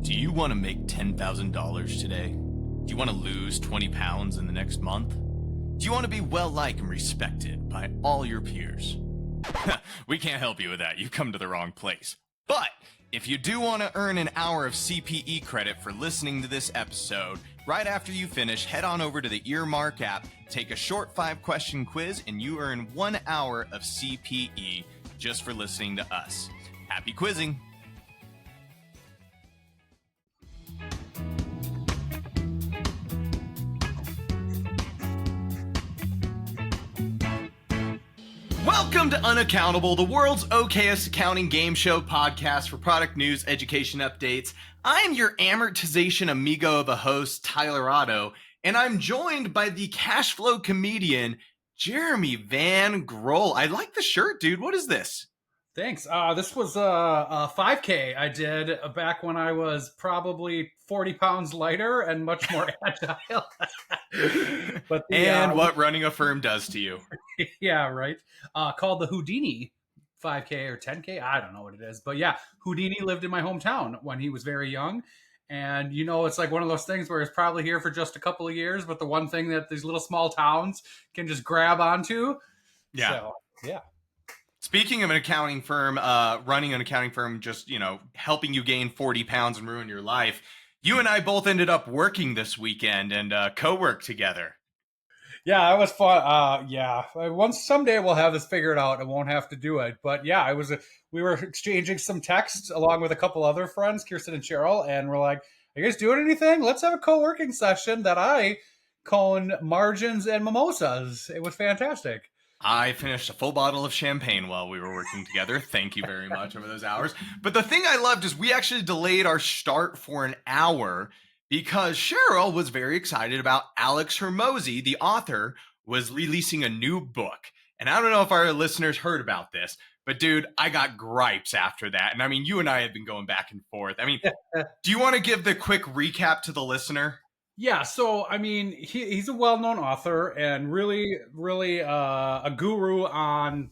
Do you want to make $10,000 today? Do you want to lose 20 pounds in the next month? Do you want to be well liked and respected by all your peers? We can't help you with that. You've come to the wrong place. But if you do want to earn an hour of CPE credit for listening to this episode, right after you finish, head on over to the Earmark app, take a short 5-question quiz, and you earn 1 hour of CPE just for listening to us. Happy quizzing! Welcome to Unaccountable, the world's okayest accounting game show podcast for product news, education updates. I'm your amortization amigo of a host, Tyler Otto, and I'm joined by the cash flow comedian, Jeremy Van Grohl. I like the shirt, dude. What is this? Thanks. This was a 5K I did back when I was probably 40 pounds lighter and much more agile. But what running a firm does to you. Yeah, right. Called the Houdini 5K or 10K. I don't know what it is. But yeah, Houdini lived in my hometown when he was very young. And, you know, it's like one of those things where it's probably here for just a couple of years. But the one thing that these little small towns can just grab onto. Yeah. So, yeah. Speaking of an accounting firm, running an accounting firm, just, helping you gain 40 pounds and ruin your life. You and I both ended up working this weekend and co-work together. Yeah, it was fun. Someday we'll have this figured out and won't have to do it. But yeah, we were exchanging some texts along with a couple other friends, Kirsten and Cheryl, and we're like, "Are you guys doing anything? Let's have a co-working session that I cone margins and mimosas." It was fantastic. I finished a full bottle of champagne while we were working together. Thank you very much over those hours. But the thing I loved is we actually delayed our start for an hour because Cheryl was very excited about Alex Hormozi, the author, was releasing a new book. And I don't know if our listeners heard about this, but dude, I got gripes after that. And I mean, you and I have been going back and forth. I mean, do you want to give the quick recap to the listener? Yeah, so I mean, he's a well-known author and really a guru on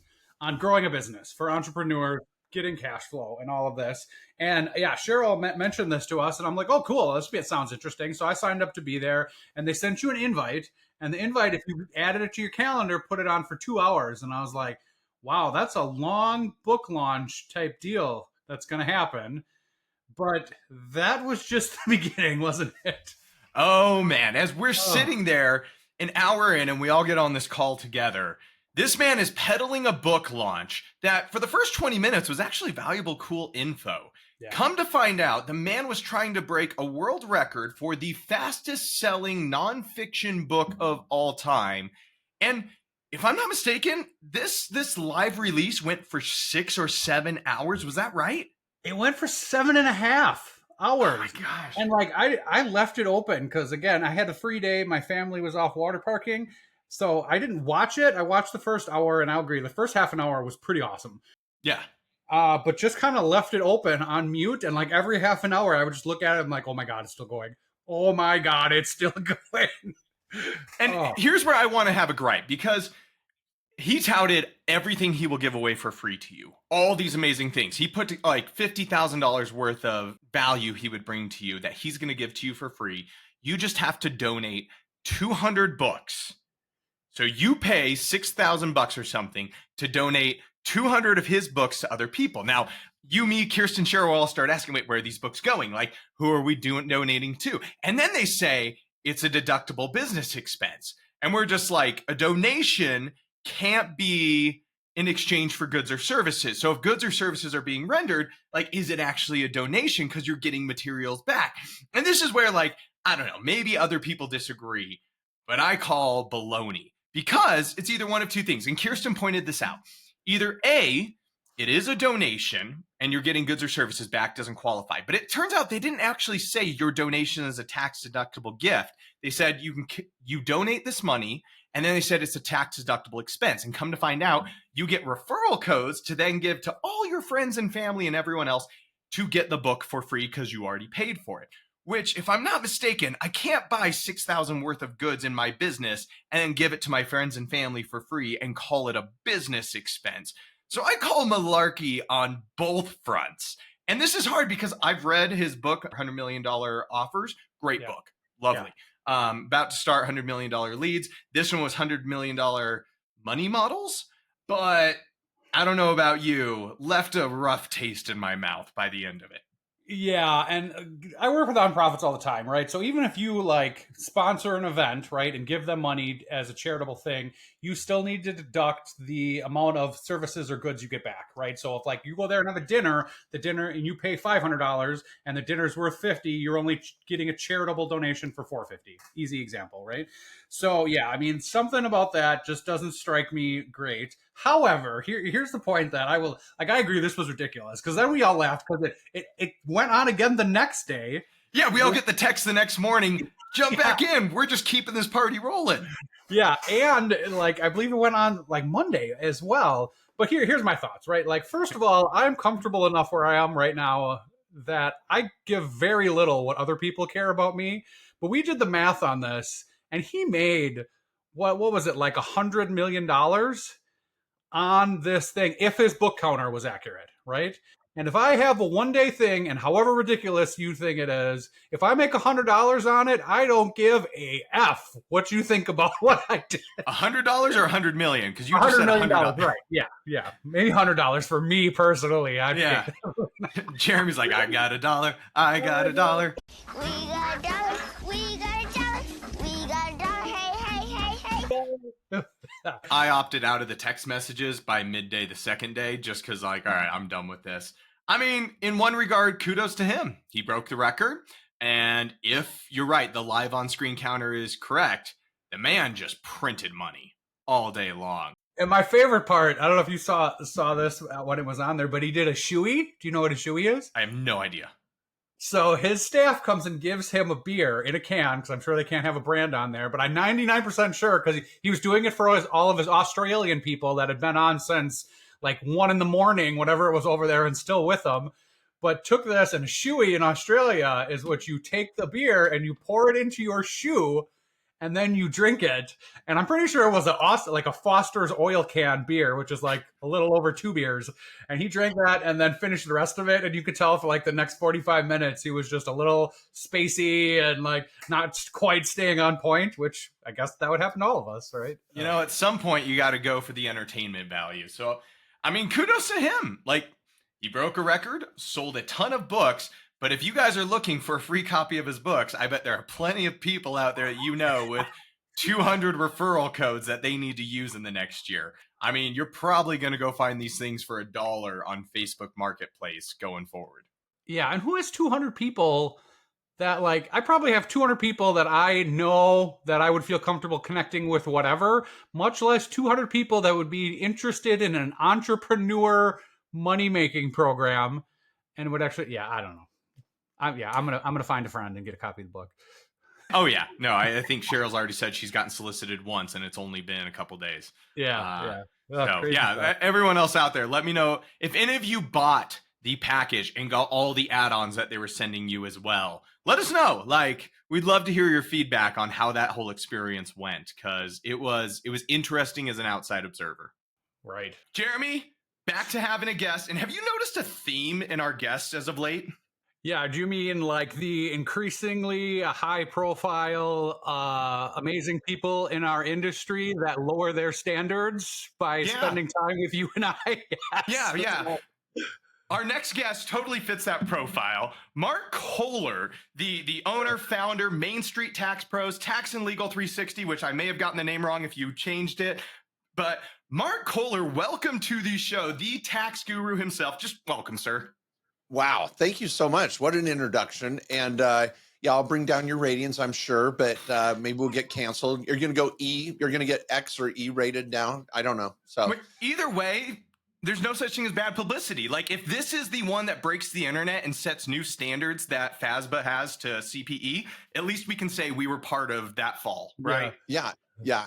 growing a business for entrepreneurs, getting cash flow, and all of this. And yeah, Cheryl mentioned this to us, and I'm like, "Oh, cool! It sounds interesting." So I signed up to be there, and they sent you an invite. And the invite, if you added it to your calendar, put it on for 2 hours. And I was like, "Wow, that's a long book launch type deal that's going to happen." But that was just the beginning, wasn't it? Oh, man. As we're sitting there an hour in and we all get on this call together, this man is peddling a book launch that for the first 20 minutes was actually valuable, cool info. Yeah. Come to find out, the man was trying to break a world record for the fastest selling nonfiction book of all time. And if I'm not mistaken, this live release went for 6 or 7 hours. Was that right? It went for 7.5 hours. Oh my gosh. And like I left it open because again, I had a free day. My family was off water parking. So I didn't watch it. I watched the first hour, and I'll agree. The first half an hour was pretty awesome. Yeah. But just kind of left it open on mute. And like every half an hour, I would just look at it and like, "Oh my God, it's still going. Oh my God, it's still going." And here's where I want to have a gripe, because he touted everything he will give away for free to you. All these amazing things. He put like $50,000 worth of value he would bring to you that he's going to give to you for free. You just have to donate 200 books. So you pay $6,000 or something to donate 200 of his books to other people. Now, you, me, Kirsten, Cheryl all start asking, wait, where are these books going? Like, who are we donating to? And then they say it's a deductible business expense. And we're just like, a donation can't be in exchange for goods or services. So if goods or services are being rendered, like, is it actually a donation because you're getting materials back? And this is where, like, I don't know, maybe other people disagree, but I call baloney, because it's either one of two things. And Kirsten pointed this out. Either A, it is a donation and you're getting goods or services back, doesn't qualify. But it turns out they didn't actually say your donation is a tax deductible gift. They said you donate this money, and then they said it's a tax deductible expense. And come to find out, you get referral codes to then give to all your friends and family and everyone else to get the book for free because you already paid for it. Which, if I'm not mistaken, I can't buy $6,000 worth of goods in my business and then give it to my friends and family for free and call it a business expense. So I call malarkey on both fronts. And this is hard because I've read his book, $100 million Offers. Great Yeah. book. Lovely. About to start $100 million Leads. This one was $100 million Money Models. But I don't know about you, left a rough taste in my mouth by the end of it. Yeah, and I work with nonprofits all the time, right? So even if you like sponsor an event, right, and give them money as a charitable thing, you still need to deduct the amount of services or goods you get back, right? So if like you go there and have a dinner, the dinner and you pay $500 and the dinner's worth 50, you're only getting a charitable donation for 450. Easy example, right? So yeah, I mean something about that just doesn't strike me great. However, here's the point that I will like. I agree this was ridiculous because then we all laughed because it went on again the next day. Yeah, we all get the text the next morning. Jump back in. We're just keeping this party rolling. Yeah, and like I believe it went on like Monday as well. But here's my thoughts, right? Like first of all, I'm comfortable enough where I am right now that I give very little what other people care about me. But we did the math on this, and he made what was it like $100 million on this thing if his book counter was accurate, right? And if I have a 1 day thing, and however ridiculous you think it is, if I make $100 on it, I don't give a f what you think about what I did. $100 or $100 million? Because you just $100 said million, $100. right? Yeah, maybe $100 for me personally. Yeah. Jeremy's like, I got $1. I got $1. We got $1. We got $1. We got $1. Hey. I opted out of the text messages by midday the second day just because, like, all right, I'm done with this. I mean, in one regard, kudos to him. He broke the record. And if you're right, the live on screen counter is correct, the man just printed money all day long. And my favorite part, I don't know if you saw this when it was on there, but he did a shoey. Do you know what a shoey is? I have no idea. So his staff comes and gives him a beer in a can because I'm sure they can't have a brand on there. But I'm 99% sure because he was doing it for all of his Australian people that had been on since like 1 a.m, whatever it was over there, and still with them. But took this, and a shoey in Australia is what you take the beer and you pour it into your shoe and then you drink it. And I'm pretty sure it was like a Foster's oil can beer, which is like a little over 2 beers. And he drank that and then finished the rest of it. And you could tell for like the next 45 minutes, he was just a little spacey and like not quite staying on point, which I guess that would happen to all of us, right? You know, at some point you got to go for the entertainment value. So, I mean, kudos to him. Like, he broke a record, sold a ton of books. But if you guys are looking for a free copy of his books, I bet there are plenty of people out there that you know with 200 referral codes that they need to use in the next year. I mean, you're probably going to go find these things for $1 on Facebook Marketplace going forward. Yeah, and who has 200 people that, like, I probably have 200 people that I know that I would feel comfortable connecting with whatever, much less 200 people that would be interested in an entrepreneur money-making program and would actually, yeah, I don't know. I'm gonna find a friend and get a copy of the book. Oh yeah, no, I think Cheryl's already said she's gotten solicited once, and it's only been a couple days. Yeah. So yeah, everyone else out there, let me know if any of you bought the package and got all the add-ons that they were sending you as well. Let us know. Like, we'd love to hear your feedback on how that whole experience went, because it was interesting as an outside observer. Right. Jeremy, back to having a guest, and have you noticed a theme in our guests as of late? Yeah, do you mean like the increasingly high-profile, amazing people in our industry that lower their standards by spending time with you and I? Yes. Yeah. Our next guest totally fits that profile. Mark Kohler, the owner, founder, Main Street Tax Pros, Tax and Legal 360, which I may have gotten the name wrong if you changed it. But Mark Kohler, welcome to the show, the tax guru himself. Just welcome, sir. Wow. Thank you so much. What an introduction. And yeah, I'll bring down your ratings, I'm sure, but maybe we'll get canceled. You're going to go E. You're going to get X or E rated down. I don't know. So either way, there's no such thing as bad publicity. Like, if this is the one that breaks the internet and sets new standards that FASBA has to CPE, at least we can say we were part of that fall, right? Yeah.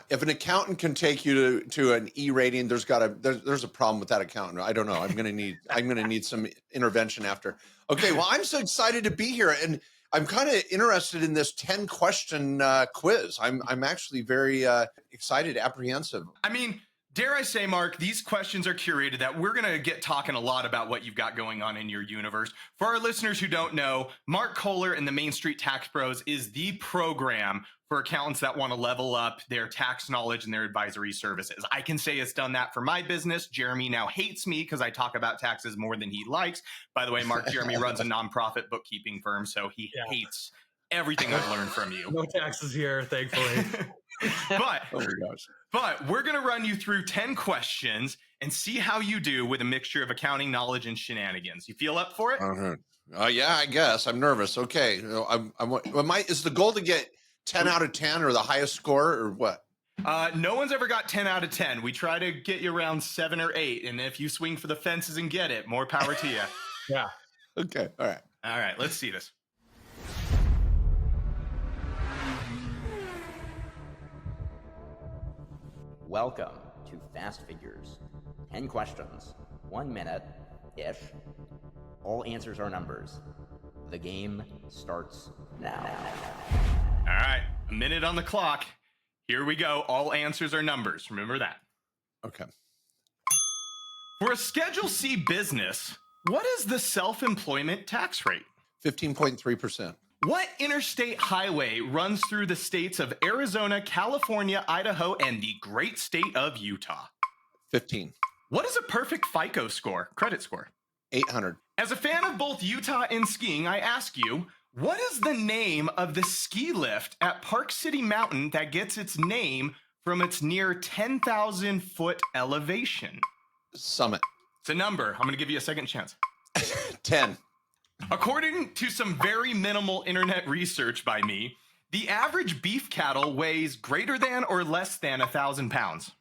If an accountant can take you to an E rating, there's a problem with that accountant. I don't know. I'm gonna need some intervention after. Okay, well, I'm so excited to be here, and I'm kind of interested in this 10-question quiz. I'm actually very excited, apprehensive. I mean, Dare I say, Mark, these questions are curated that we're going to get talking a lot about what you've got going on in your universe. For our listeners who don't know, Mark Kohler and the Main Street Tax Pros is the program for accountants that want to level up their tax knowledge and their advisory services. I can say it's done that for my business. Jeremy now hates me because I talk about taxes more than he likes. By the way, Mark, Jeremy runs a nonprofit bookkeeping firm, so he hates everything I've learned from you. No taxes here, thankfully. But, Oh my gosh. but we're going to run you through 10 questions and see how you do with a mixture of accounting knowledge and shenanigans. You feel up for it? Yeah, I guess. I'm nervous. Okay. Is the goal to get 10 out of 10 or the highest score or what? No one's ever got 10 out of 10. We try to get you around 7 or 8. And if you swing for the fences and get it, more power to you. Yeah. Okay. All right. All right, let's see this. Welcome to Fast Figures. 10 questions, 1 minute-ish. All answers are numbers. The game starts now. All right, a minute on the clock. Here we go. All answers are numbers. Remember that. Okay. For a Schedule C business, what is the self-employment tax rate? 15.3%. What interstate highway runs through the states of Arizona, California, Idaho, and the great state of Utah? 15. What is a perfect FICO score, credit score? 800. As a fan of both Utah and skiing, I ask you, what is the name of the ski lift at Park City Mountain that gets its name from its near 10,000 foot elevation? Summit. It's a number. I'm going to give you a second chance. 10. According to some very minimal internet research by me, the average beef cattle weighs greater than or less than 1,000 pounds.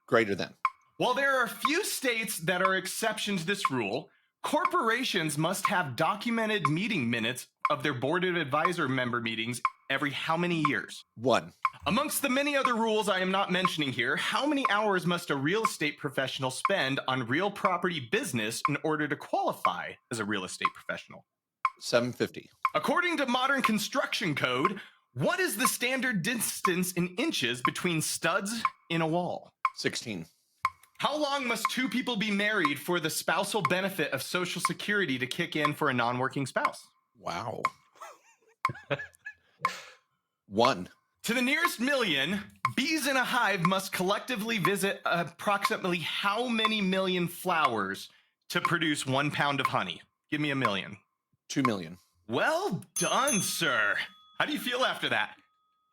Greater than. While there are a few states that are exceptions to this rule, corporations must have documented meeting minutes of their board of advisor member meetings every how many years? 1. Amongst the many other rules I am not mentioning here, how many hours must a real estate professional spend on real property business in order to qualify as a real estate professional? 750. According to modern construction code, what is the standard distance in inches between studs in a wall? 16. How long must two people be married for the spousal benefit of Social Security to kick in for a non-working spouse? Wow. 1. To the nearest million, bees in a hive must collectively visit approximately how many million flowers to produce 1 pound of honey? Give me a million. 2 million. Well done, sir. How do you feel after that?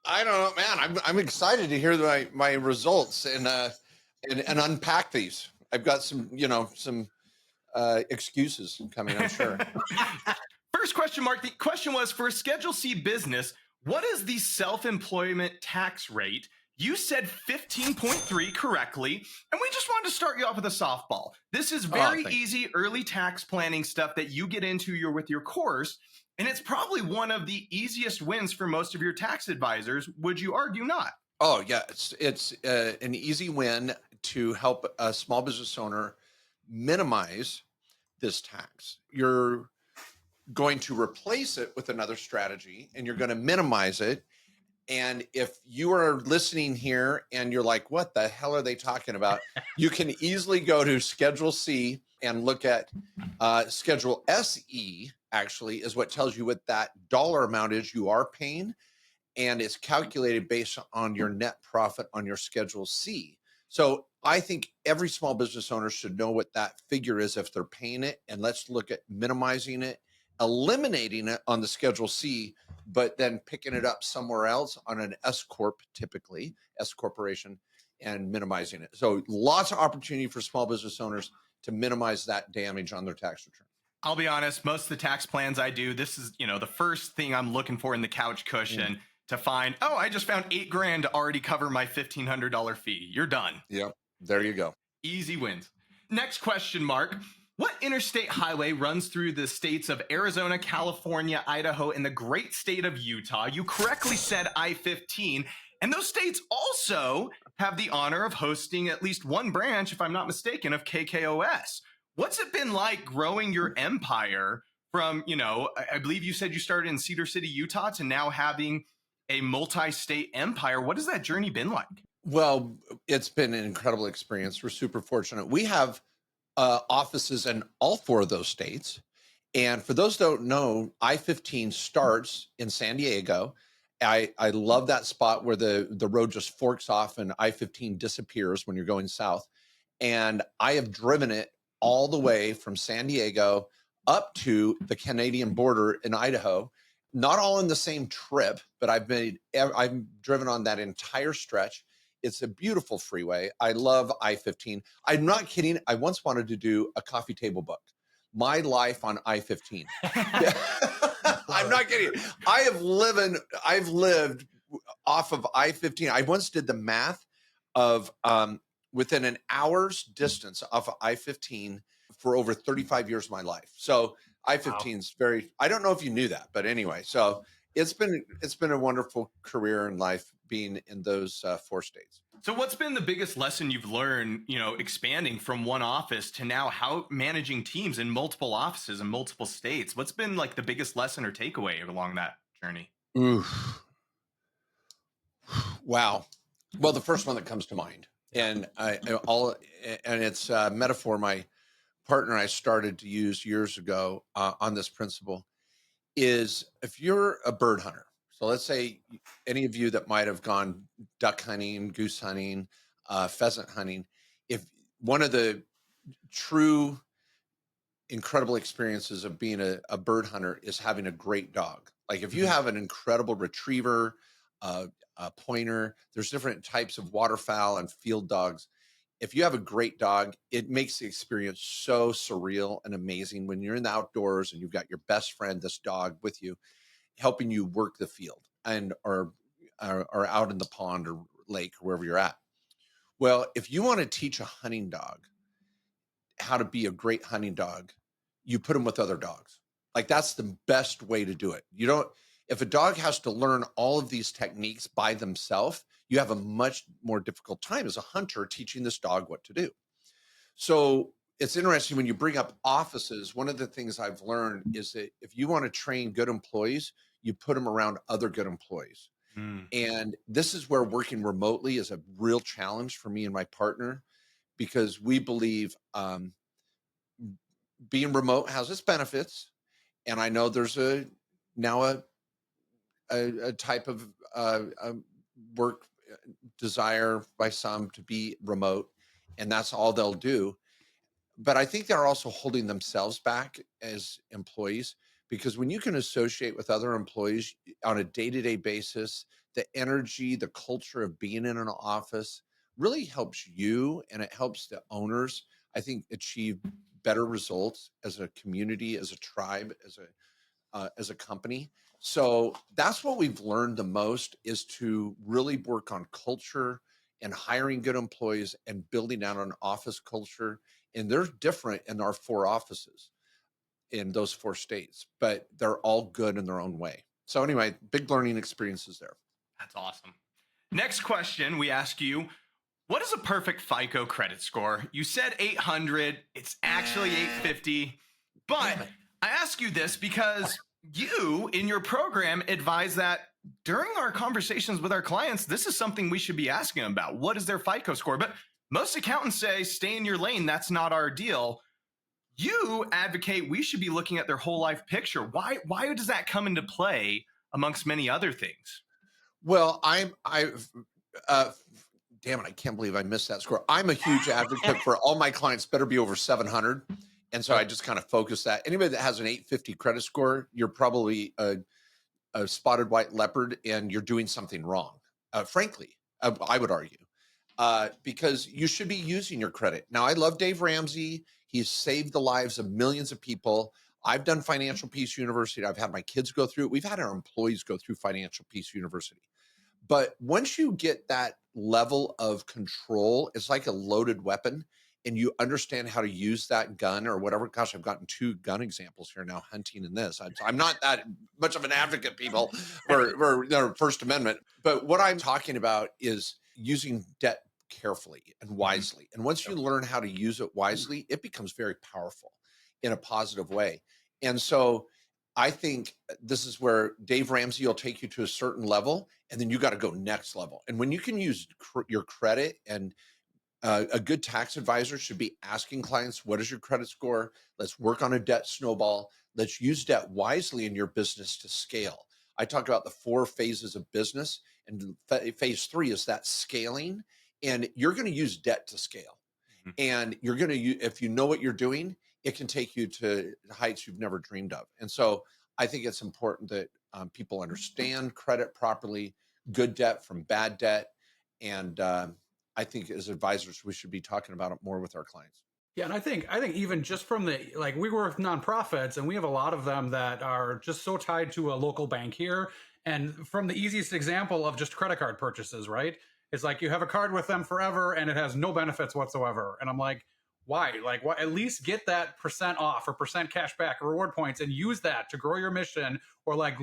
I don't know, man. I'm excited to hear my results and unpack these. I've got some excuses coming, I'm sure. First question, Mark. The question was, for a Schedule C business, what is the self-employment tax rate? You said 15.3 correctly, and we just wanted to start you off with a softball. This is very easy early tax planning stuff that you get into with your course, and it's probably one of the easiest wins for most of your tax advisors. Would you argue not? Oh, yeah. It's an easy win to help a small business owner minimize this tax. You're going to replace it with another strategy, and you're going to minimize it. And if you are listening here and you're like, what the hell are they talking about? You can easily go to Schedule C and look at Schedule SE, actually, is what tells you what that dollar amount is you are paying. And it's calculated based on your net profit on your Schedule C. So I think every small business owner should know what that figure is if they're paying it. And let's look at minimizing it, eliminating it on the Schedule C, but then picking it up somewhere else on an S Corp, typically, S Corporation, and minimizing it. So lots of opportunity for small business owners to minimize that damage on their tax return. I'll be honest, most of the tax plans I do, this is, the first thing I'm looking for in the couch cushion to find, I just found $8,000 to already cover my $1,500 fee. You're done. Yep. There you go. Easy wins. Next question, Mark. What interstate highway runs through the states of Arizona, California, Idaho, and the great state of Utah? You correctly said I-15. And those states also have the honor of hosting at least one branch, if I'm not mistaken, of KKOS. What's it been like growing your empire from, I believe you said you started in Cedar City, Utah, to now having a multi-state empire? What has that journey been like? Well, it's been an incredible experience. We're super fortunate. We have offices in all four of those states. And for those that don't know, I-15 starts in San Diego. I love that spot where the road just forks off and I-15 disappears when you're going south. And I have driven it all the way from San Diego up to the Canadian border in Idaho. Not all in the same trip, but I've driven on that entire stretch. It's a beautiful freeway. I love I-15. I'm not kidding. I once wanted to do a coffee table book, My Life on I-15. I'm not kidding. I've lived off of I-15. I once did the math of within an hour's distance off of I-15 for over 35 years of my life. So I-15 is very, I don't know if you knew that, but anyway, so it's been a wonderful career in life being in those four states. So what's been the biggest lesson you've learned, expanding from one office to now how managing teams in multiple offices in multiple states? What's been like the biggest lesson or takeaway along that journey? Oof. Wow. Well, the first one that comes to mind, and it's a metaphor my partner and I started to use years ago on this principle, is if you're a bird hunter. So let's say any of you that might have gone duck hunting, goose hunting, pheasant hunting, if one of the true incredible experiences of being a bird hunter is having a great dog. Like if you have an incredible retriever, a pointer, there's different types of waterfowl and field dogs. If you have a great dog, it makes the experience so surreal and amazing when you're in the outdoors and you've got your best friend, this dog with you, helping you work the field and or out in the pond or lake or wherever you're at. Well, if you want to teach a hunting dog how to be a great hunting dog, you put them with other dogs. Like that's the best way to do it. If a dog has to learn all of these techniques by themselves, you have a much more difficult time as a hunter teaching this dog what to do. So it's interesting when you bring up offices. One of the things I've learned is that if you want to train good employees, you put them around other good employees. And this is where working remotely is a real challenge for me and my partner, because we believe being remote has its benefits. And I know there's now a type of work desire by some to be remote, and that's all they'll do. But I think they're also holding themselves back as employees, because when you can associate with other employees on a day-to-day basis, the energy, the culture of being in an office really helps you, and it helps the owners, I think, achieve better results as a community, as a tribe, as a company. So that's what we've learned the most, is to really work on culture and hiring good employees and building out an office culture. And they're different in our four offices in those four states, but they're all good in their own way. So anyway, big learning experiences there. That's awesome. Next question, we ask you, what is a perfect FICO credit score? You said 800. It's actually 850. But I ask you this because you, in your program, advise that during our conversations with our clients, this is something we should be asking them about. What is their FICO score? But most accountants say, stay in your lane. That's not our deal. You advocate we should be looking at their whole life picture. Why does that come into play amongst many other things? Well, damn it, I can't believe I missed that score. I'm a huge advocate for all my clients better be over 700. And so I just kind of focus that. Anybody that has an 850 credit score, you're probably a spotted white leopard and you're doing something wrong. Frankly, I would argue, because you should be using your credit. Now, I love Dave Ramsey. He's saved the lives of millions of people. I've done Financial Peace University. I've had my kids go through it. We've had our employees go through Financial Peace University. But once you get that level of control, it's like a loaded weapon, and you understand how to use that gun or whatever. Gosh, I've gotten two gun examples here now, hunting and this. I'm not that much of an advocate, people, for their First Amendment. But what I'm talking about is using debt carefully and wisely. And once you learn how to use it wisely, it becomes very powerful in a positive way. And so I think this is where Dave Ramsey will take you to a certain level, and then you got to go next level. And when you can use your credit, and a good tax advisor should be asking clients, what is your credit score? Let's work on a debt snowball. Let's use debt wisely in your business to scale. I talked about the 4 phases of business, and phase 3 is that scaling. And you're going to use debt to scale. Mhm. And you're going to, if you know what you're doing, it can take you to heights you've never dreamed of. And so I think it's important that people understand credit properly, good debt from bad debt. And I think as advisors, we should be talking about it more with our clients. Yeah, and I think even just from the, like, we work with nonprofits, and we have a lot of them that are just so tied to a local bank here. And from the easiest example of just credit card purchases, right? It's like you have a card with them forever and it has no benefits whatsoever. And I'm like, why? Like, why? At least get that percent off or percent cash back or reward points and use that to grow your mission, or like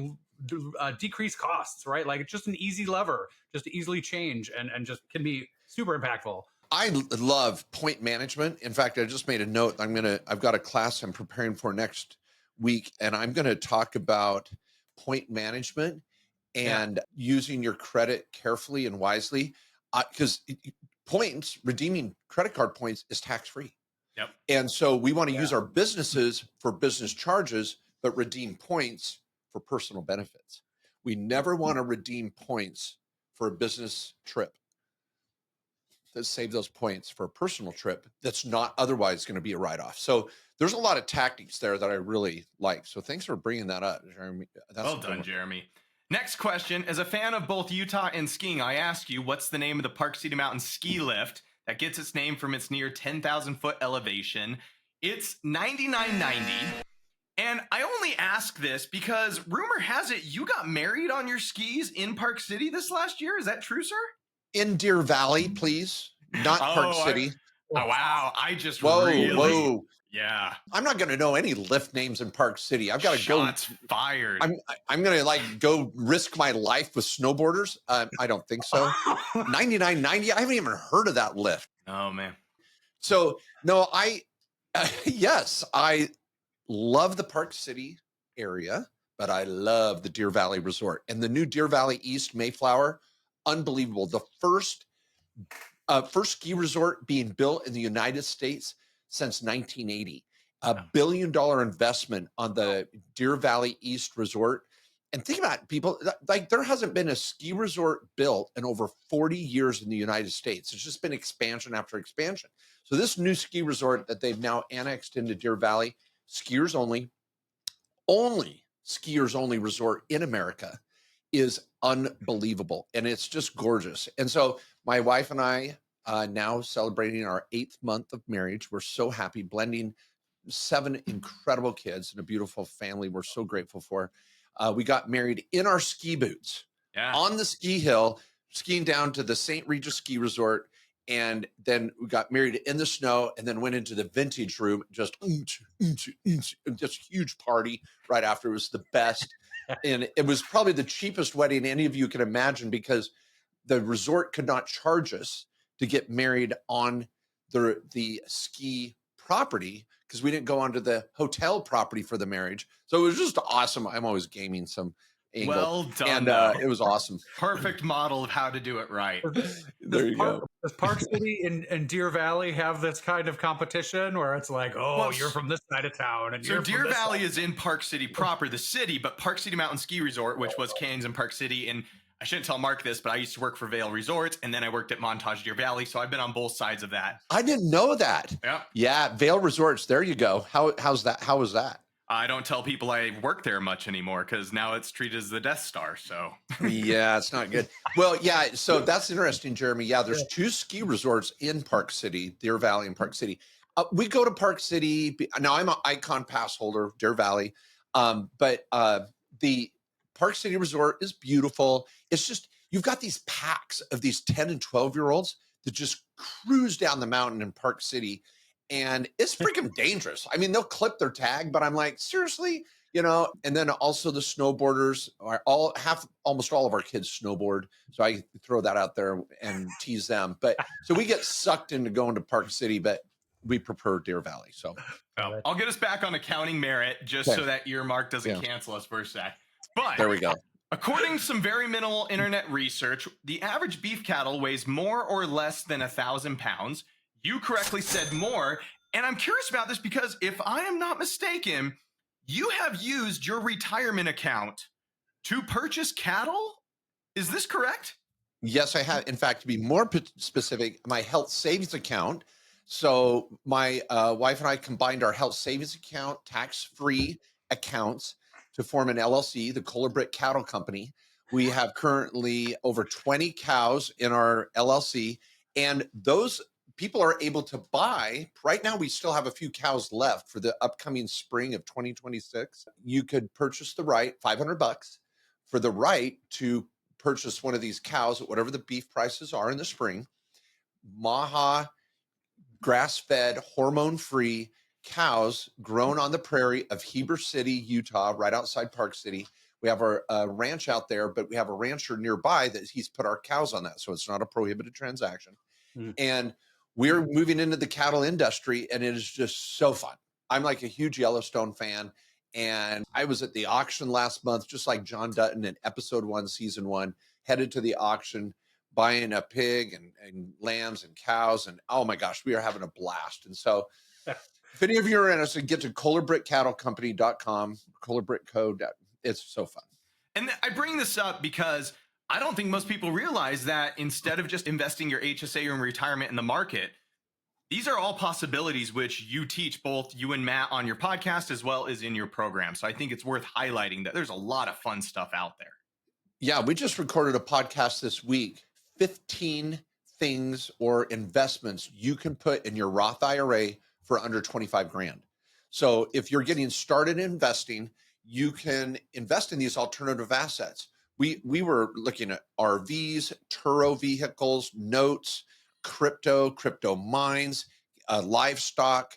decrease costs, right? Like, it's just an easy lever, just to easily change, and just can be super impactful. I love point management. In fact, I just made a note. I've got a class I'm preparing for next week, and I'm going to talk about point management and using your credit carefully and wisely, because points, redeeming credit card points, is tax-free. Yep. And so we want to use our businesses for business charges, but redeem points for personal benefits. We never want to redeem points for a business trip. Let's save those points for a personal trip that's not otherwise going to be a write-off. So there's a lot of tactics there that I really like. So thanks for bringing that up, Jeremy. That's Well done, Jeremy. Next question. As a fan of both Utah and skiing, I ask you, what's the name of the Park City Mountain ski lift that gets its name from its near 10,000 foot elevation? It's 9990. And I only ask this because rumor has it you got married on your skis in Park City this last year. Is that true, sir? In Deer Valley, please, not Park City. Oh, wow. I just Whoa. Yeah. I'm not going to know any lift names in Park City. I've got to go. Shots fired. I'm going to go risk my life with snowboarders. I don't think so. 9990. I haven't even heard of that lift. Oh man. So no, yes, I love the Park City area, but I love the Deer Valley Resort and the new Deer Valley East Mayflower. Unbelievable. The first ski resort being built in the United States since 1980. $1 billion investment on the Deer Valley East Resort. And think about it, people, like there hasn't been a ski resort built in over 40 years in the United States. It's just been expansion after expansion. So this new ski resort that they've now annexed into Deer Valley, skiers only skiers only resort in America, is unbelievable. And it's just gorgeous. And so my wife and I, now celebrating our 8th month of marriage. We're so happy, blending 7 incredible kids and a beautiful family we're so grateful for. We got married in our ski boots on the ski hill, skiing down to the St. Regis Ski Resort. And then we got married in the snow and then went into the vintage room, just huge party right after. It was the best. And it was probably the cheapest wedding any of you can imagine because the resort could not charge us to get married on the ski property because we didn't go onto the hotel property for the marriage. So it was just awesome. I'm always gaming some angle. Well done. And it was awesome. Perfect model of how to do it right. There you go. Does Park City and Deer Valley have this kind of competition where it's like, you're from this side of town? And so Deer Valley is in Park City proper, the city, but Park City Mountain Ski Resort, which was Cairns and Park City, and I shouldn't tell Mark this, but I used to work for Vail Resorts, and then I worked at Montage Deer Valley, so I've been on both sides of that. I didn't know that. Yeah, Vail Resorts. There you go. How's that? How was that? I don't tell people I work there much anymore because now it's treated as the Death Star. So yeah, it's not good. Well, yeah. So that's interesting, Jeremy. Yeah, there's 2 ski resorts in Park City, Deer Valley and Park City. We go to Park City. Now I'm an Icon pass holder, Deer Valley, but the Park City Resort is beautiful. It's just, you've got these packs of these 10 and 12-year-olds that just cruise down the mountain in Park City. And it's freaking dangerous. I mean, they'll clip their tag, but I'm like, seriously? And then also the snowboarders are almost all of our kids snowboard. So I throw that out there and tease them. But so we get sucked into going to Park City, but we prefer Deer Valley. So Oh, I'll get us back on accounting merit just so that Earmark doesn't cancel us for a sec. But there we go. According to some very minimal internet research, the average beef cattle weighs more or less than 1,000 pounds. You correctly said more. And I'm curious about this because if I am not mistaken, you have used your retirement account to purchase cattle. Is this correct? Yes, I have. In fact, to be more specific, my health savings account. So my wife and I combined our health savings account, tax-free accounts, to form an LLC, the Kohler Britt Cattle Company. We have currently over 20 cows in our LLC, and those people are able to buy. Right now, we still have a few cows left for the upcoming spring of 2026. You could purchase the right, $500 for the right to purchase one of these cows at whatever the beef prices are in the spring. Maha, grass-fed, hormone-free cows grown on the prairie of Heber City, Utah, right outside Park City. We have our ranch out there, but we have a rancher nearby that he's put our cows on that. So it's not a prohibited transaction. And we're moving into the cattle industry, and it is just so fun. I'm like a huge Yellowstone fan. And I was at the auction last month, just like John Dutton in episode 1, season 1, headed to the auction, buying a pig and lambs and cows. And oh my gosh, we are having a blast. And so if any of you are interested, get to KohlerBrittCattleCompany.com, KohlerBrittCo. It's so fun. And I bring this up because I don't think most people realize that instead of just investing your HSA or in retirement in the market, these are all possibilities which you teach, both you and Matt, on your podcast as well as in your program. So I think it's worth highlighting that there's a lot of fun stuff out there. Yeah, we just recorded a podcast this week, 15 things or investments you can put in your Roth IRA for under 25 grand. So if you're getting started investing, you can invest in these alternative assets. We were looking at RVs, Turo vehicles, notes, crypto mines, livestock,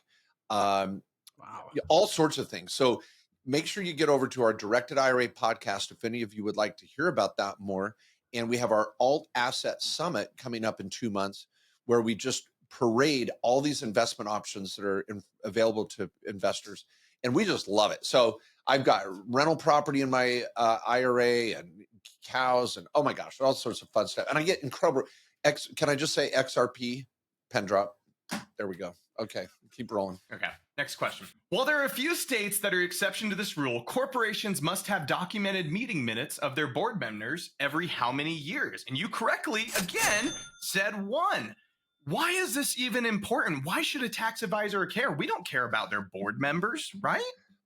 all sorts of things. So make sure you get over to our Directed IRA podcast if any of you would like to hear about that more. And we have our Alt Asset Summit coming up in 2 months, where we just parade all these investment options that are available to investors. And we just love it. So I've got rental property in my IRA and cows and oh my gosh, all sorts of fun stuff. And I get incredible, can I just say XRP? Pen drop. There we go. Okay, keep rolling. Okay, next question. While there are a few states that are exception to this rule, corporations must have documented meeting minutes of their board members every how many years? And you correctly, again, said 1. Why is this even important? Why should a tax advisor care? We don't care about their board members, right?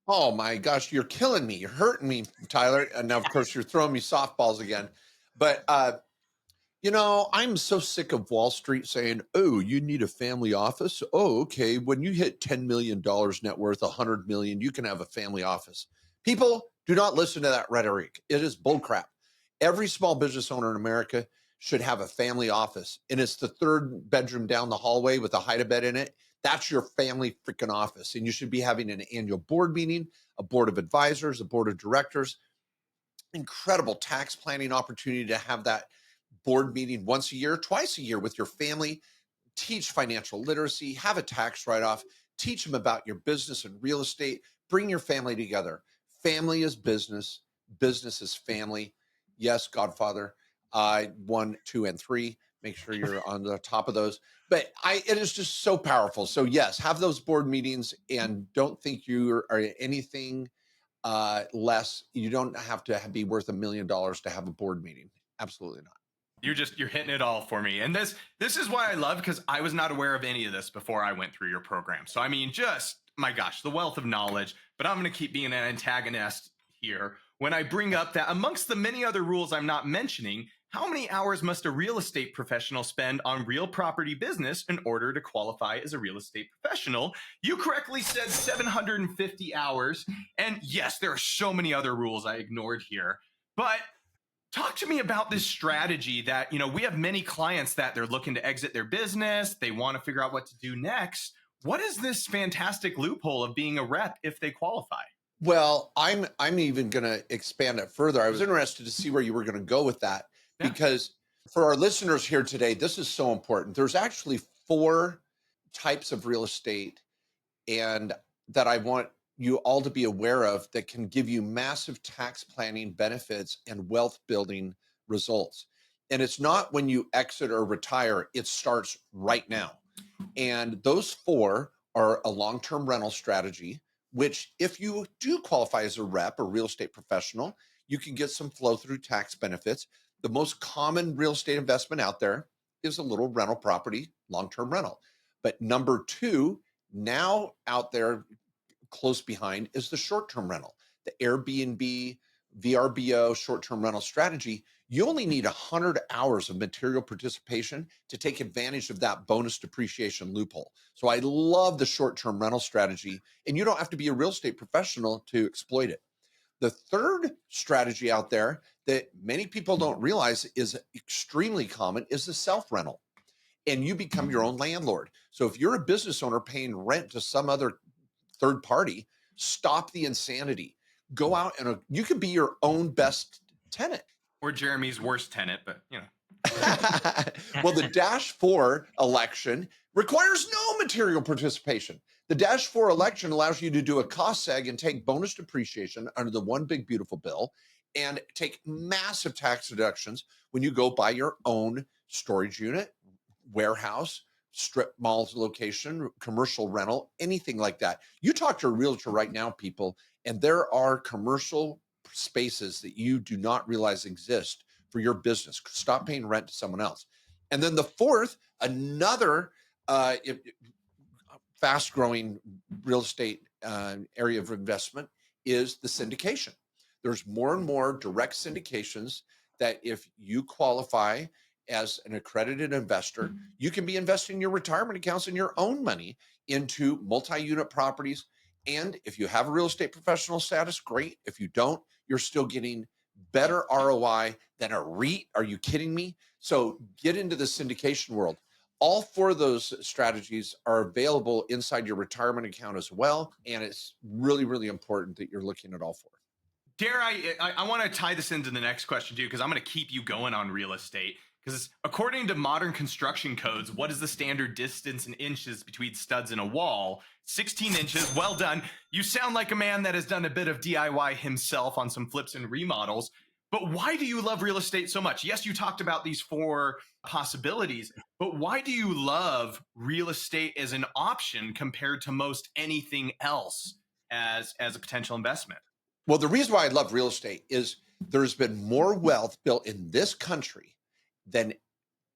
Oh my gosh, you're killing me. You're hurting me, Tyler. And now, of course, you're throwing me softballs again. But, I'm so sick of Wall Street saying, oh, you need a family office. Oh, okay. When you hit $10 million net worth, 100 million, you can have a family office. People, do not listen to that rhetoric. It is bullcrap. Every small business owner in America should have a family office. And it's the 3rd bedroom down the hallway with a hide-a-bed in it. That's your family freaking office. And you should be having an annual board meeting, a board of advisors, a board of directors. Incredible tax planning opportunity to have that board meeting once a year, twice a year with your family. Teach financial literacy, have a tax write-off, teach them about your business and real estate. Bring your family together. Family is business. Business is family. Yes, Godfather. 1, 2, and 3. Make sure you're on the top of those. But it is just so powerful. So yes, have those board meetings and don't think you are anything less. You don't have to be worth $1 million to have a board meeting. Absolutely not. You're hitting it all for me. And this is why I love, because I was not aware of any of this before I went through your program. So I mean, just my gosh, the wealth of knowledge. But I'm going to keep being an antagonist here when I bring up that amongst the many other rules I'm not mentioning, how many hours must a real estate professional spend on real property business in order to qualify as a real estate professional? You correctly said 750 hours. And yes, there are so many other rules I ignored here. But talk to me about this strategy that, we have many clients that they're looking to exit their business. They want to figure out what to do next. What is this fantastic loophole of being a rep if they qualify? Well, I'm even going to expand it further. I was interested to see where you were going to go with that. Because for our listeners here today, this is so important. There's actually 4 types of real estate and that I want you all to be aware of that can give you massive tax planning benefits and wealth building results. And it's not when you exit or retire, it starts right now. And those 4 are a long-term rental strategy, which if you do qualify as a rep or real estate professional, you can get some flow through tax benefits. The most common real estate investment out there is a little rental property, long-term rental. But number 2, now out there close behind, is the short-term rental, the Airbnb, VRBO short-term rental strategy. You only need 100 hours of material participation to take advantage of that bonus depreciation loophole. So I love the short-term rental strategy, and you don't have to be a real estate professional to exploit it. The third strategy out there that many people don't realize is extremely common is the self-rental. And you become your own landlord. So if you're a business owner paying rent to some other third party, stop the insanity. Go out and you can be your own best tenant. Or Jeremy's worst tenant, but you know. Well, the Dash 4 election requires no material participation. The Dash 4 election allows you to do a cost seg and take bonus depreciation under the One Big Beautiful Bill and take massive tax deductions when you go buy your own storage unit, warehouse, strip malls location, commercial rental, anything like that. You talk to a realtor right now, people, and there are commercial spaces that you do not realize exist for your business. Stop paying rent to someone else. And then the fourth, another fast-growing real estate area of investment is the syndication. There's more and more direct syndications that if you qualify as an accredited investor, you can be investing your retirement accounts and your own money into multi-unit properties. And if you have a real estate professional status, great. If you don't, you're still getting better ROI than a REIT. Are you kidding me? So get into the syndication world. All 4 of those strategies are available inside your retirement account as well. And it's really, really important that you're looking at all 4. Dare I want to tie this into the next question too, because I'm going to keep you going on real estate. Because according to modern construction codes, what is the standard distance in inches between studs in a wall? 16 inches. Well done. You sound like a man that has done a bit of DIY himself on some flips and remodels. But why do you love real estate so much? Yes, you talked about these 4 possibilities, but why do you love real estate as an option compared to most anything else as a potential investment? Well, the reason why I love real estate is there's been more wealth built in this country than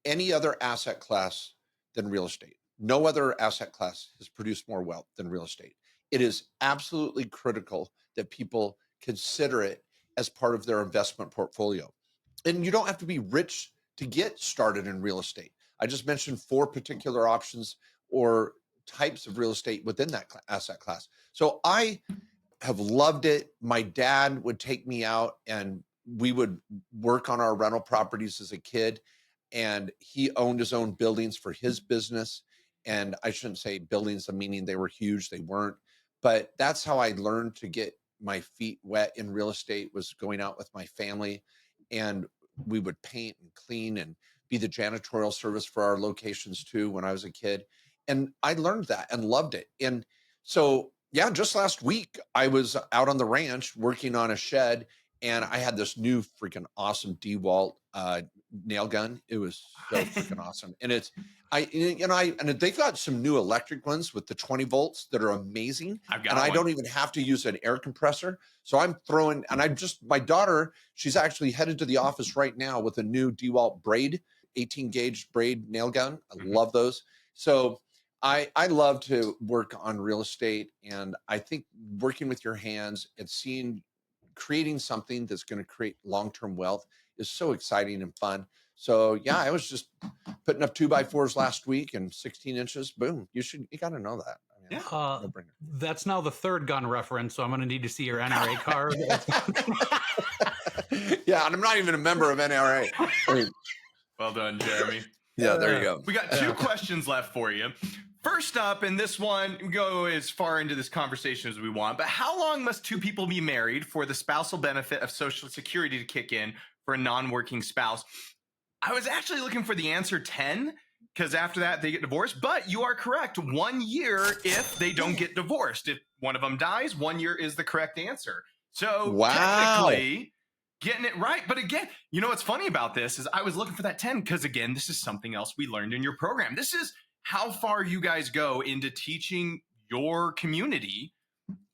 any other asset class than real estate. No other asset class has produced more wealth than real estate. It is absolutely critical that people consider it as part of their investment portfolio. And you don't have to be rich to get started in real estate. I just mentioned 4 particular options or types of real estate within that asset class. So I have loved it. My dad would take me out and we would work on our rental properties as a kid, and he owned his own buildings for his business. And I shouldn't say buildings, meaning they were huge, they weren't, but that's how I learned to get my feet wet in real estate, was going out with my family, and we would paint and clean and be the janitorial service for our locations too when I was a kid. And I learned that and loved it. And so, yeah, just last week, I was out on the ranch working on a shed, and I had this new freaking awesome DeWalt nail gun. It was so freaking awesome. And they've got some new electric ones with the 20 volts that are amazing. I don't even have to use an air compressor. So I'm throwing, and my daughter, she's actually headed to the office right now with a new DeWalt braid, 18 gauge braid nail gun. I love those. So I love to work on real estate. And I think working with your hands and creating something that's going to create long-term wealth is so exciting and fun. So yeah, I was just putting up 2x4s last week and 16 inches. Boom. You got to know that. I mean, no-brainer. That's now the 3rd gun reference. So I'm going to need to see your NRA card. Yeah. And I'm not even a member of NRA. Well done, Jeremy. Yeah, there you go. We got 2 questions left for you. First up, and this one, we go as far into this conversation as we want, but how long must 2 people be married for the spousal benefit of Social Security to kick in for a non-working spouse? I was actually looking for the answer 10, because after that they get divorced. But you are correct. 1 year if they don't get divorced. If one of them dies, 1 year is the correct answer. So Wow. technically getting it right. But again, you know what's funny about this is I was looking for that 10 because again, this is something else we learned in your program. This is how far you guys go into teaching your community.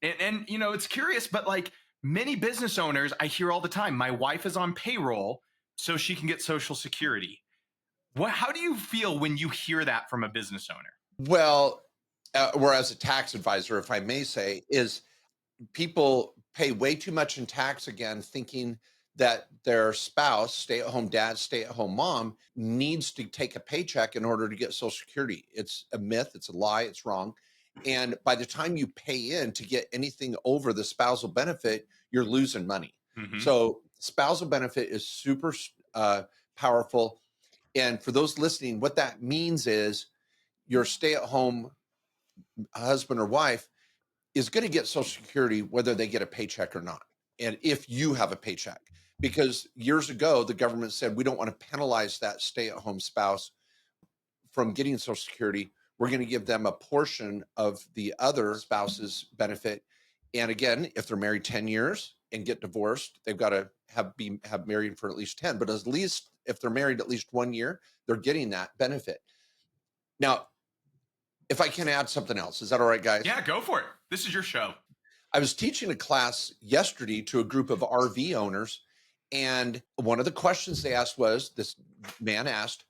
And you know, it's curious, but like many business owners, I hear all the time, my wife is on payroll so she can get Social Security. How do you feel when you hear that from a business owner? Well, or as a tax advisor, if I may say, is people pay way too much in tax again, thinking that their spouse, stay-at-home dad, stay-at-home mom, needs to take a paycheck in order to get Social Security. It's a myth. It's a lie. It's wrong. And by the time you pay in to get anything over the spousal benefit, you're losing money. Mm-hmm. So spousal benefit is super powerful. And for those listening, what that means is your stay-at-home husband or wife is going to get Social Security whether they get a paycheck or not. And if you have a paycheck, because years ago, the government said, we don't want to penalize that stay-at-home spouse from getting Social Security. We're going to give them a portion of the other spouse's benefit. And again, if they're married 10 years and get divorced, they've got to have married for at least 10, but at least if they're married at least 1 year, they're getting that benefit. Now, if I can add something else, is that all right, guys? Yeah, go for it. This is your show. I was teaching a class yesterday to a group of RV owners, and one of the questions they asked was, this man asked,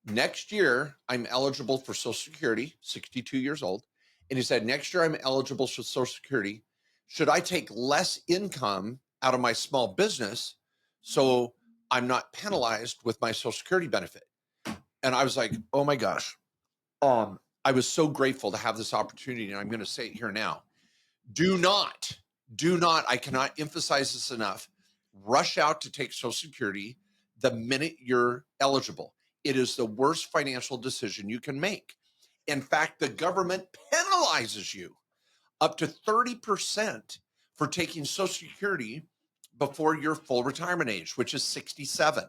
next year, I'm eligible for Social Security, 62 years old. And he said, next year, I'm eligible for Social Security. Should I take less income out of my small business so I'm not penalized with my Social Security benefit? And I was like, oh my gosh. I was so grateful to have this opportunity, and I'm going to say it here now. Do not, I cannot emphasize this enough, rush out to take Social Security the minute you're eligible. It is the worst financial decision you can make. In fact, the government penalizes you up to 30% for taking Social Security before your full retirement age, which is 67.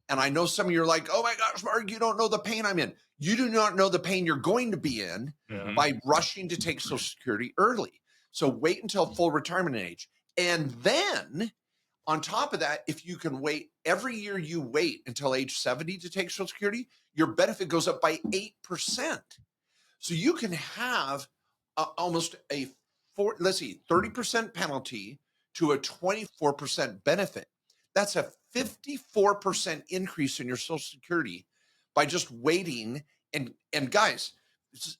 And I know some of you are like, oh my gosh, Mark, you don't know the pain I'm in. You do not know the pain you're going to be in by rushing to take Social Security early. So wait until full retirement age. And then on top of that, if you can wait every year you wait until age 70 to take Social Security, your benefit goes up by 8%. So you can have almost a 30% penalty to a 24% benefit. That's a 54% increase in your Social Security by just waiting. And guys,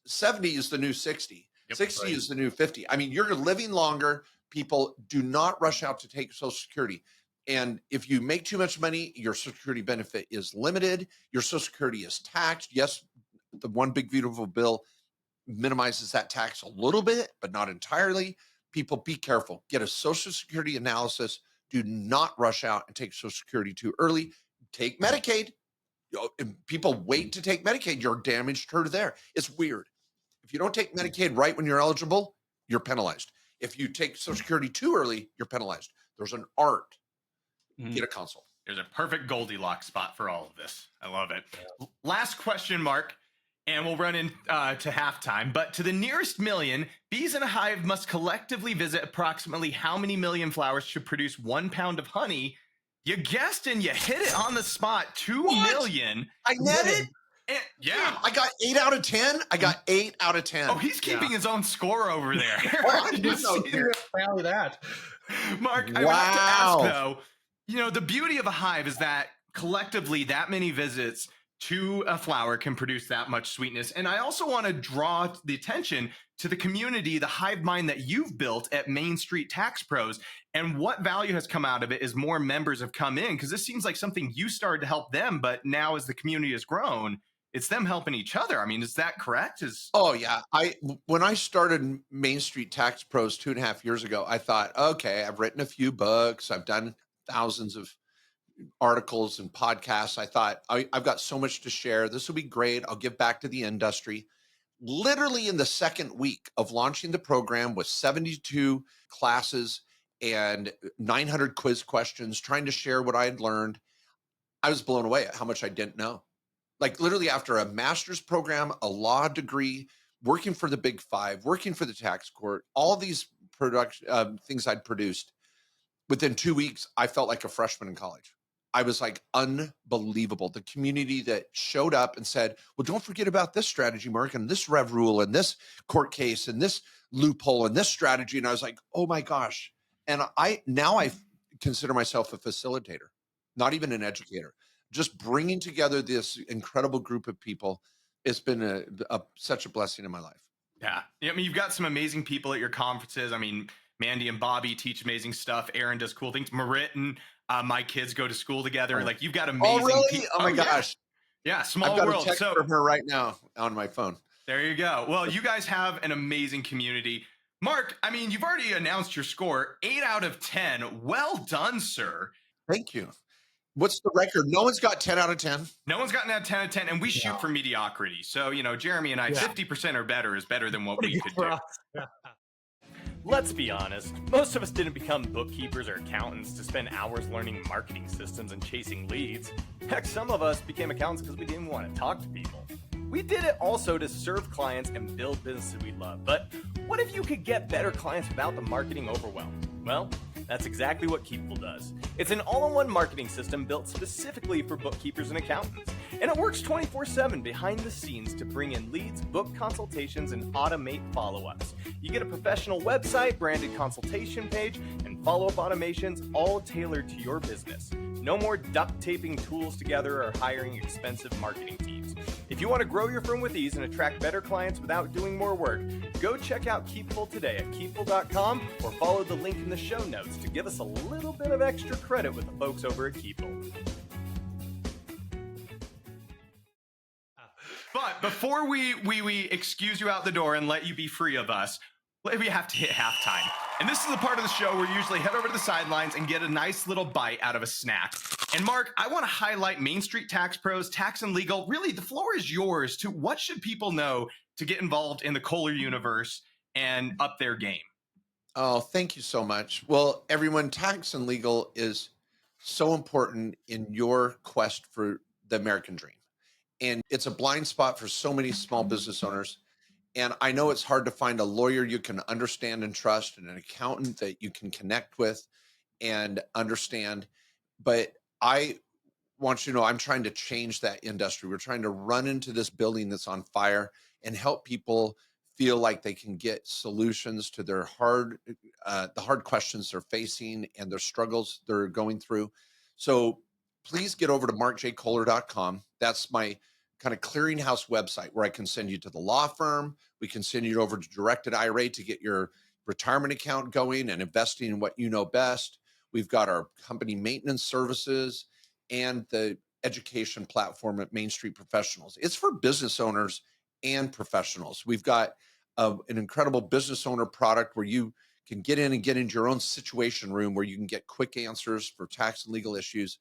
70 is the new 60. Yep, 60 is the new 50. I mean, you're living longer. People, do not rush out to take Social Security. And if you make too much money, your Social Security benefit is limited. Your Social Security is taxed. Yes, the one big beautiful bill minimizes that tax a little bit, but not entirely. People, be careful. Get a Social Security analysis. Do not rush out and take Social Security too early. Take Medicaid. People wait to take Medicaid. You're damaged her there. It's weird. If you don't take Medicaid right when you're eligible, you're penalized. If you take Social Security too early, you're penalized. There's an art. Get a consult. There's a perfect Goldilocks spot for all of this. I love it. Yeah. Last question, Mark, and we'll run into halftime. But to the nearest million, bees in a hive must collectively visit approximately how many million flowers to produce 1 pound of honey? You guessed and you hit it on the spot. 2 million. I netted. And, yeah, I got 8 out of 10. I got 8 out of 10. Oh, he's keeping his own score over there. Apparently that. Mark, I have to ask though, you know, the beauty of a hive is that collectively that many visits to a flower can produce that much sweetness. And I also want to draw the attention to the community, the hive mind that you've built at Main Street Tax Pros. And what value has come out of it is more members have come in, because this seems like something you started to help them. But now as the community has grown, it's them helping each other. I mean, is that correct? Oh, yeah. When I started Main Street Tax Pros 2.5 years ago, I thought, okay, I've written a few books. I've done thousands of articles and podcasts. I thought, I've got so much to share. This will be great. I'll give back to the industry. Literally in the second week of launching the program with 72 classes and 900 quiz questions, trying to share what I had learned, I was blown away at how much I didn't know. like literally after a master's program, a law degree, working for the Big Five, working for the tax court, all these production things I'd produced. Within 2 weeks, I felt like a freshman in college. I was like unbelievable. The community that showed up and said, well, don't forget about this strategy, Mark, and this rev rule and this court case and this loophole and this strategy. And I was like, oh my gosh. And I consider myself a facilitator, not even an educator. Just bringing together this incredible group of people. It's been such a blessing in my life. Yeah. I mean, you've got some amazing people at your conferences. I mean, Mandy and Bobby teach amazing stuff. Aaron does cool things. Marit and my kids go to school together. Like, you've got amazing really? people. Oh my gosh. Yeah, small I've got world. a text from her right now on my phone. There you go. Well, you guys have an amazing community. Mark, I mean, you've already announced your score, 8 out of 10. Well done, sir. Thank you. What's the record? No one's got 10 out of 10. No one's gotten that 10 out of 10, and we shoot for mediocrity. So, Jeremy and I, 50% or better is better than what we could do. Let's be honest, most of us didn't become bookkeepers or accountants to spend hours learning marketing systems and chasing leads. Heck, some of us became accountants because we didn't want to talk to people. We did it also to serve clients and build businesses we love. But what if you could get better clients without the marketing overwhelm? Well, that's exactly what Keepful does. It's an all-in-one marketing system built specifically for bookkeepers and accountants. And it works 24/7 behind the scenes to bring in leads, book consultations, and automate follow-ups. You get a professional website, branded consultation page, and follow-up automations all tailored to your business. No more duct taping tools together or hiring expensive marketing teams. If you want to grow your firm with ease and attract better clients without doing more work, go check out Keepful today at keepful.com or follow the link in the show notes to give us a little bit of extra credit with the folks over at Keepful. But before we excuse you out the door and let you be free of us, we have to hit halftime. And this is the part of the show where we usually head over to the sidelines and get a nice little bite out of a snack. And Mark, I want to highlight Main Street Tax Pros, Tax and Legal. Really, the floor is yours to what should people know to get involved in the Kohler universe and up their game? Oh, thank you so much. Well, everyone, Tax and Legal is so important in your quest for the American dream. And it's a blind spot for so many small business owners. And I know it's hard to find a lawyer you can understand and trust and an accountant that you can connect with and understand. But I want you to know I'm trying to change that industry. We're trying to run into this building that's on fire and help people feel like they can get solutions to their the hard questions they're facing and their struggles they're going through. So please get over to markjkohler.com. That's my kind of clearinghouse website where I can send you to the law firm. We can send you over to Directed IRA to get your retirement account going and investing in what you know best. We've got our company maintenance services and the education platform at Main Street Professionals. It's for business owners and professionals. We've got an incredible business owner product where you can get in and get into your own situation room where you can get quick answers for tax and legal issues,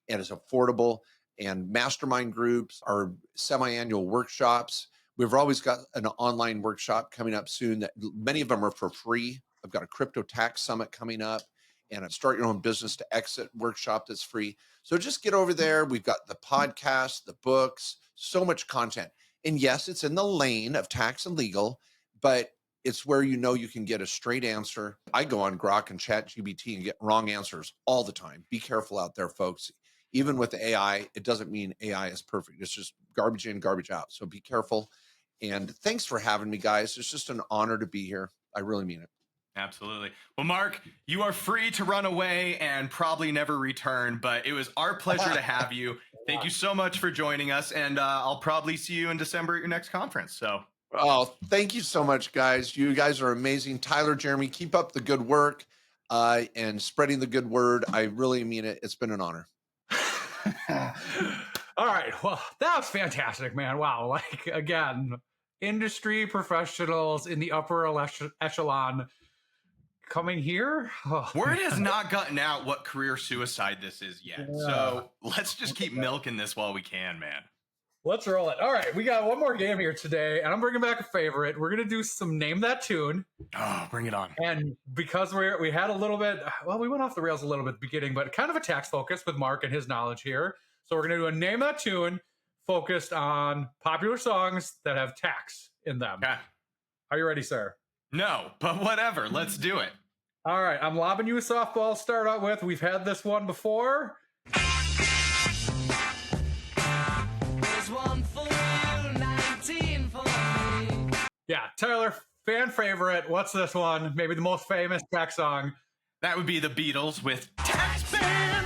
and it's affordable. And mastermind groups, our semi-annual workshops. We've always got an online workshop coming up soon that many of them are for free. I've got a crypto tax summit coming up and a start your own business to exit workshop that's free. So just get over there. We've got the podcast, the books, so much content. And yes, it's in the lane of tax and legal, but it's where you can get a straight answer. I go on Grok and ChatGPT and get wrong answers all the time. Be careful out there, folks. Even with AI, it doesn't mean AI is perfect. It's just garbage in, garbage out. So be careful. And thanks for having me, guys. It's just an honor to be here. I really mean it. Absolutely. Well, Mark, you are free to run away and probably never return, but it was our pleasure to have you. Thank you so much for joining us. And I'll probably see you in December at your next conference. So. Oh, thank you so much, guys. You guys are amazing. Tyler, Jeremy, keep up the good work and spreading the good word. I really mean it. It's been an honor. All right. Well, that was fantastic, man. Wow. Like, again, industry professionals in the upper echelon coming here. Oh, word has not gotten out what career suicide this is yet. Yeah. So let's just keep milking this while we can, man. Let's roll it. All right. We got one more game here today, and I'm bringing back a favorite. We're going to do some Name That Tune. Oh, bring it on. And because we had a little bit, well, we went off the rails a little bit at the beginning, but kind of a tax focus with Mark and his knowledge here. So we're going to do a Name That Tune focused on popular songs that have tax in them. Okay. Are you ready, sir? No, but whatever. Let's do it. All right, I'm lobbing you a softball to start out with. We've had this one before. There's one for you, 19 for me. Yeah, Tyler, fan favorite. What's this one? Maybe the most famous tax song. That would be the Beatles with Taxman.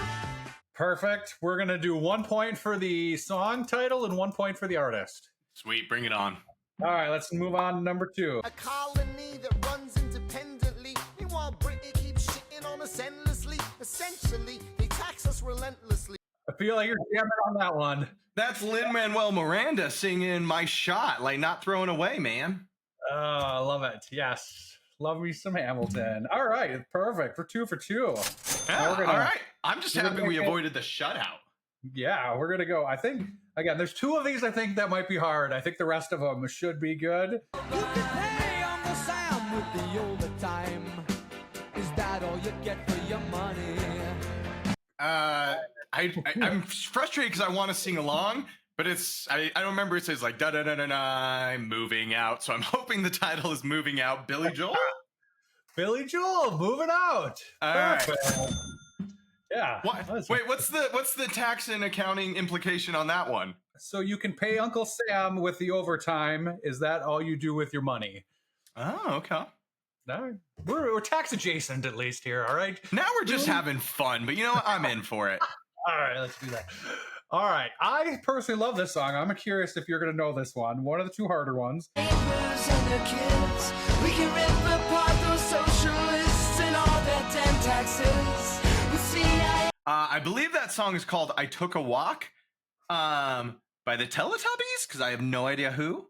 Perfect. We're going to do 1 point for the song title and 1 point for the artist. Sweet, bring it on. All right, let's move on to number 2. A colony that runs independently. Meanwhile, Britain keeps shitting on us endlessly. Essentially, they tax us relentlessly. I feel like you're jamming on that one. That's Lin-Manuel Miranda singing My Shot, like not throwing away, man. Oh, I love it. Yes. Love me some Hamilton. All right, perfect. We're 2 for 2. Yeah, We're gonna- all right. I'm just we're happy gonna we make it- avoided the shutout. Yeah, we're going to go. I think, again, there's 2 of these I think that might be hard. I think the rest of them should be good. You can pay Uncle Sam with the overtime. Is that all you get for your money? I'm frustrated because I want to sing along, but I don't remember. It says like da da da da da. I'm moving out, so I'm hoping the title is "Moving Out." Billy Joel. Billy Joel, moving out. All right. Perfect. Yeah. What? Wait, what's the tax and accounting implication on that one? So you can pay Uncle Sam with the overtime. Is that all you do with your money? Oh, okay. No, we're tax adjacent at least here. All right. Now we're just having fun, but you know what? I'm in for it. All right, let's do that. All right. I personally love this song. I'm curious if you're going to know this one. One of the 2 harder ones. Neighbors and their kids. We can rip apart those socialists and all their damn taxes. We see I believe that song is called "I Took a Walk," by the Teletubbies, because I have no idea who.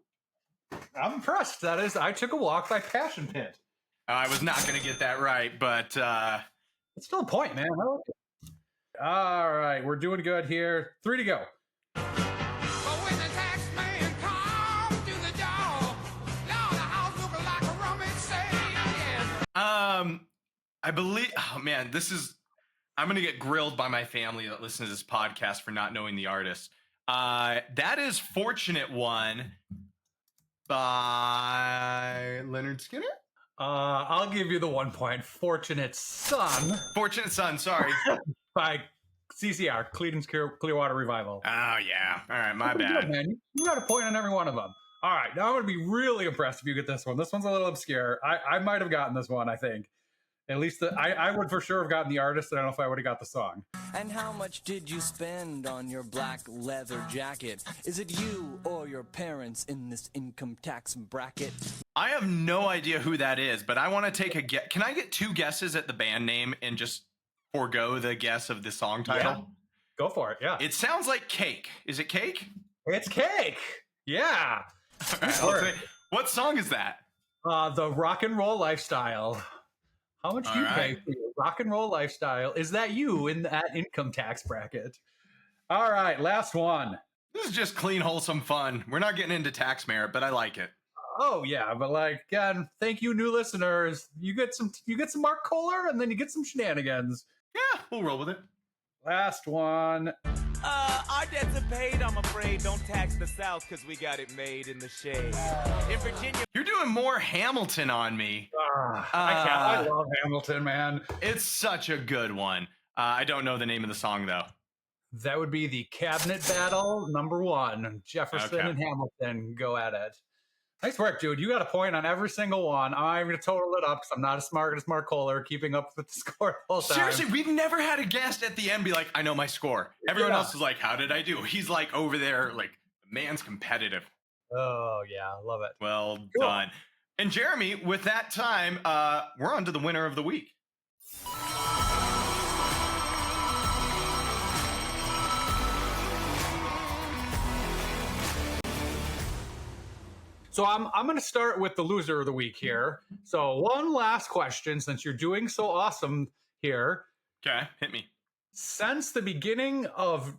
I'm impressed. That is I Took a Walk by Passion Pit. I was not going to get that right, but It's still a point, man. I like it. All right, we're doing good here. 3 to go. But when the tax man comes to the door, now the house looking like a rummage sale. I believe. Oh man, I'm going to get grilled by my family that listens to this podcast for not knowing the artist. That is "Fortunate One" by Leonard Skinner. I'll give you the 1 point. Fortunate Son "Fortunate Son." Sorry. by CCR, Creedence Clearwater Revival. Oh yeah. All right, my Pretty bad. good, man. You got a point on every one of them. All right, now I'm going to be really impressed if you get this one. This one's a little obscure. I might have gotten this one, I think. At least I would for sure have gotten the artist. I don't know if I would have got the song. And how much did you spend on your black leather jacket? Is it you or your parents in this income tax bracket? I have no idea who that is, but I want to take a guess. Can I get 2 guesses at the band name and just forego the guess of the song title? Yeah. Go for it, yeah. It sounds like Cake. Is it Cake? It's Cake! Yeah! All right, I'll say- what song is that? The Rock and Roll Lifestyle. How much do you All pay right. for your rock and roll lifestyle? Is that you in that income tax bracket? All right, last one. This is just clean, wholesome fun. We're not getting into tax merit, but I like it. Oh yeah, but like again, thank you, new listeners. You get some Mark Kohler, and then you get some shenanigans. Yeah, we'll roll with it. Last one. Our debts are paid, I'm afraid. Don't tax the South because we got it made in the shade. In Virginia. You're doing more Hamilton on me. I love Hamilton, man. It's such a good one. I don't know the name of the song, though. That would be the Cabinet Battle #1. Jefferson Okay. and Hamilton go at it. Nice work, dude. You got a point on every single one. I'm going to total it up because I'm not as smart as Mark Kohler, keeping up with the score the whole time. Seriously, we've never had a guest at the end be like, I know my score. Everyone Yeah. else is like, how did I do? He's like over there, like, the man's competitive. Oh, yeah. Love it. Well Cool. done. And Jeremy, with that time, we're on to the winner of the week. So I'm going to start with the loser of the week here. So one last question, since you're doing so awesome here. Okay, hit me. Since the beginning of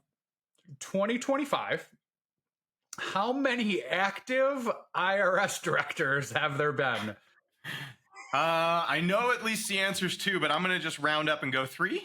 2025, how many active IRS directors have there been? I know at least the answer's 2, but I'm going to just round up and go 3.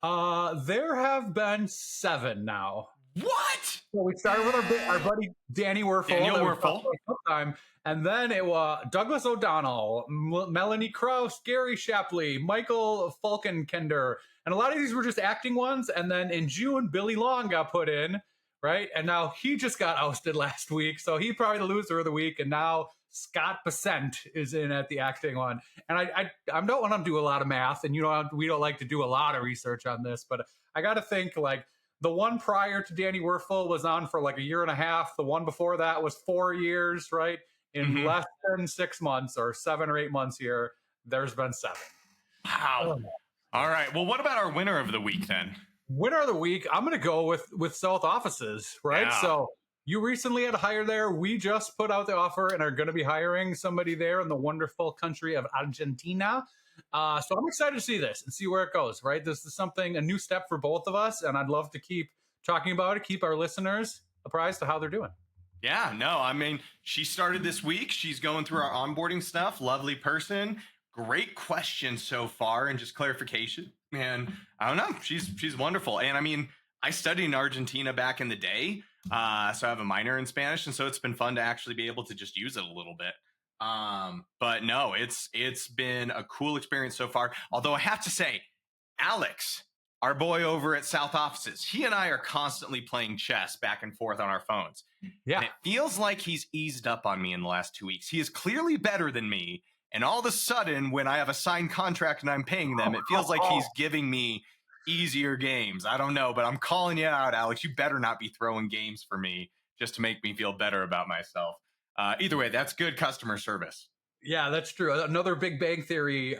There have been 7 now. What? So we started with our buddy Danny Werfel. Daniel that we Werfel. talked about sometime, and then it was Douglas O'Donnell, Melanie Krause, Gary Shapley, Michael Falkenkender, and a lot of these were just acting ones. And then in June, Billy Long got put in, right? And now he just got ousted last week, so he probably the loser of the week. And now Scott Besant is in at the acting one. And I don't want to do a lot of math, and we don't like to do a lot of research on this, but I got to think like the one prior to Danny Werfel was on for like a year and a half. The one before that was 4 years, right? In less than 6 months or 7 or 8 months here, there's been 7. Wow. All right. Well, what about our winner of the week then? Winner of the week, I'm going to go with South Offices, right? Yeah. So you recently had a hire there. We just put out the offer and are going to be hiring somebody there in the wonderful country of Argentina. So I'm excited to see this and see where it goes, right? This is a new step for both of us, and I'd love to keep talking about it, keep our listeners apprised of how they're doing. Yeah, no, I mean, she started this week. She's going through our onboarding stuff. Lovely person. Great question so far, and just clarification. And I don't know, she's wonderful. And I mean, I studied in Argentina back in the day, so I have a minor in Spanish, and so it's been fun to actually be able to just use it a little bit. But no, it's been a cool experience so far. Although I have to say, Alex, our boy over at South Offices, he and I are constantly playing chess back and forth on our phones. Yeah. And it feels like he's eased up on me in the last 2 weeks. He is clearly better than me. And all of a sudden, when I have a signed contract and I'm paying them, it feels like he's giving me easier games. I don't know, but I'm calling you out, Alex. You better not be throwing games for me just to make me feel better about myself. Either way, that's good customer service. Yeah, that's true. Another Big Bang Theory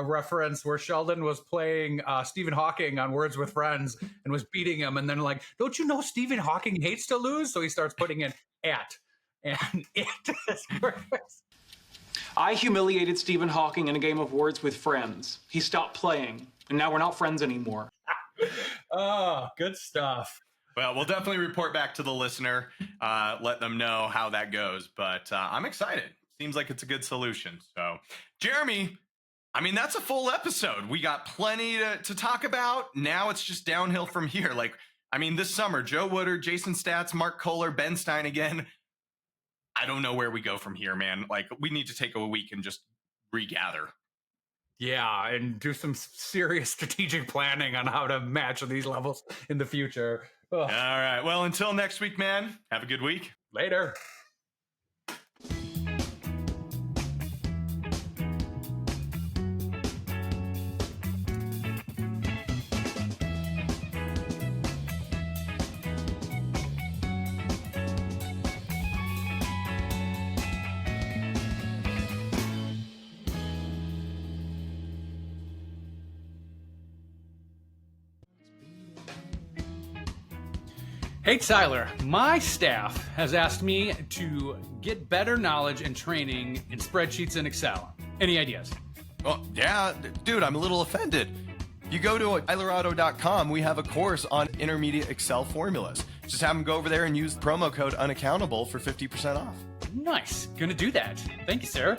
reference where Sheldon was playing Stephen Hawking on Words with Friends and was beating him. And then like, don't you know Stephen Hawking hates to lose? So he starts putting in at. And it is perfect. I humiliated Stephen Hawking in a game of Words with Friends. He stopped playing, and now we're not friends anymore. Oh, good stuff. Well, we'll definitely report back to the listener, let them know how that goes. But I'm excited. Seems like it's a good solution. So, Jeremy, I mean, that's a full episode. We got plenty to talk about. Now it's just downhill from here. Like, I mean, this summer, Joe Woodard, Jason Statz, Mark Kohler, Ben Stein again. I don't know where we go from here, man. Like, we need to take a week and just regather. Yeah, and do some serious strategic planning on how to match these levels in the future. Ugh. All right. Well, until next week, man, have a good week. Later. Hey Tyler, my staff has asked me to get better knowledge and training in spreadsheets and Excel. Any ideas? Well, yeah, dude, I'm a little offended. You go to tylerauto.com, we have a course on intermediate Excel formulas. Just have them go over there and use the promo code unaccountable for 50% off. Nice. Gonna do that. Thank you, sir.